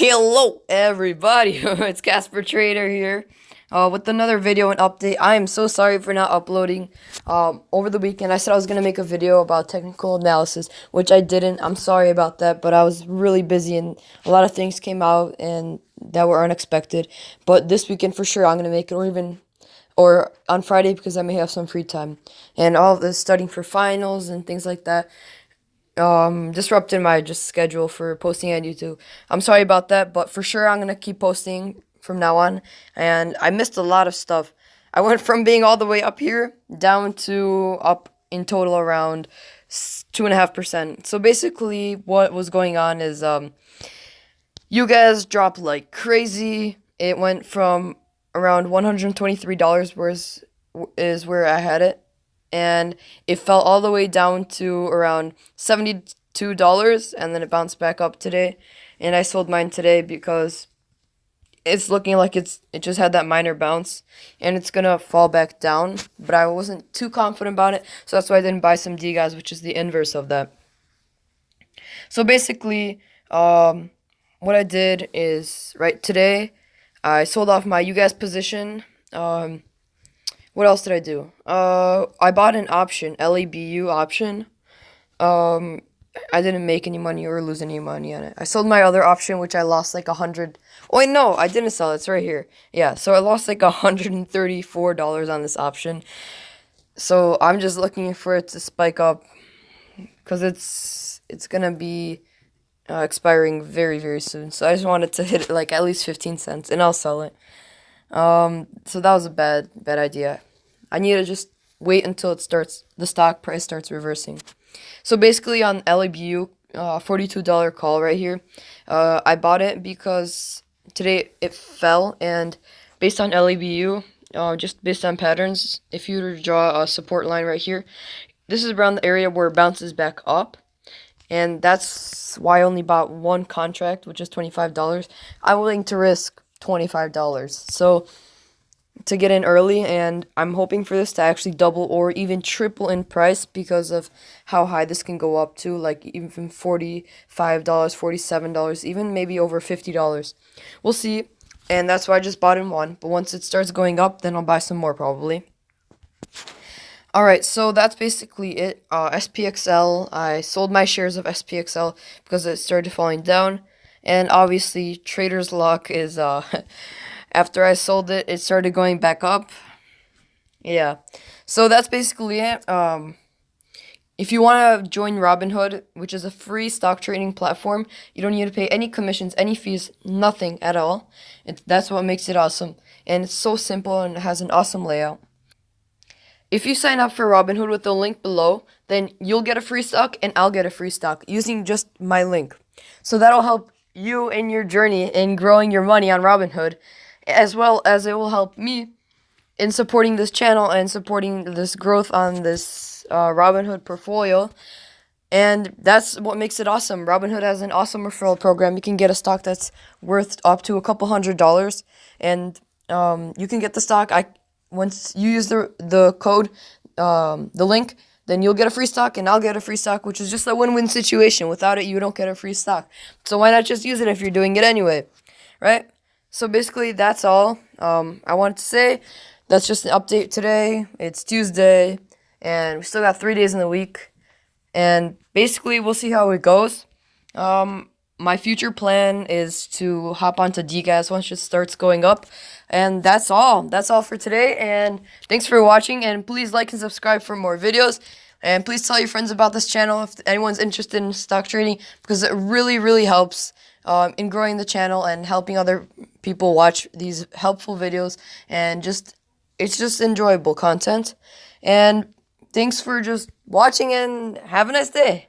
Hello, everybody. It's Casper Trader here with another video and update. I am so sorry for not uploading over the weekend. I said I was going to make a video about technical analysis, which I didn't. I'm sorry about that, but I was really busy and a lot of things came out and that were unexpected. But this weekend for sure I'm going to make it, or on Friday because I may have some free time. And all of this studying for finals and things like that disrupted my just schedule for posting on YouTube. I'm sorry about that, but for sure I'm gonna keep posting from now on. And I missed a lot of stuff. I went from being all the way up here down to up in total around 2.5%. So basically, what was going on is you guys dropped like crazy. It went from around $123 is where I had it, and it fell all the way down to around $72, and then it bounced back up today. And I sold mine today because it's looking like it just had that minor bounce, and it's gonna fall back down. But I wasn't too confident about it, so that's why I didn't buy some D guys, which is the inverse of that. So basically, what I did is right today, I sold off my you guys position. What else did I do? I bought an option, LABU option. I didn't make any money or lose any money on it. I sold my other option, which I lost like 100. Oh, wait, no, I didn't sell it. It's right here. Yeah, so I lost like $134 on this option. So I'm just looking for it to spike up because it's gonna be expiring very, very soon. So I just wanted to hit like at least 15 cents, and I'll sell it. So that was a bad idea. I need to just wait until the stock price starts reversing. So basically on LABU, $42 call right here. I bought it because today it fell, and based on LABU, just based on patterns, if you were to draw a support line right here, this is around the area where it bounces back up. And that's why I only bought one contract, which is $25. I'm willing to risk $25. So to get in early, and I'm hoping for this to actually double or even triple in price because of how high this can go up to, like even from $45, $47, even maybe over $50. We'll see, and that's why I just bought in one. But once it starts going up, then I'll buy some more probably. Alright, so that's basically it. SPXL, I sold my shares of SPXL because it started falling down. And obviously, trader's luck is, after I sold it, it started going back up. Yeah, so that's basically it. If you want to join Robinhood, which is a free stock trading platform, you don't need to pay any commissions, any fees, nothing at all. That's what makes it awesome. And it's so simple and it has an awesome layout. If you sign up for Robinhood with the link below, then you'll get a free stock and I'll get a free stock using just my link. So that'll help you in your journey in growing your money on Robinhood, as well as it will help me in supporting this channel and supporting this growth on this Robinhood portfolio. And that's what makes it awesome. Robinhood has an awesome referral program. You can get a stock that's worth up to a couple $100, and you can get the stock. Once you use the code, the link, then you'll get a free stock and I'll get a free stock, which is just a win-win situation. Without it, you don't get a free stock. So why not just use it if you're doing it anyway, right? So basically, that's all I wanted to say. That's just an update today. It's Tuesday, and we still got 3 days in the week. And basically, we'll see how it goes. My future plan is to hop onto DGAS once it starts going up. And that's all. That's all for today. And thanks for watching. And please like and subscribe for more videos. And please tell your friends about this channel if anyone's interested in stock trading, because it really, really helps in growing the channel and helping other people watch these helpful videos. And it's just enjoyable content. And thanks for just watching, and have a nice day.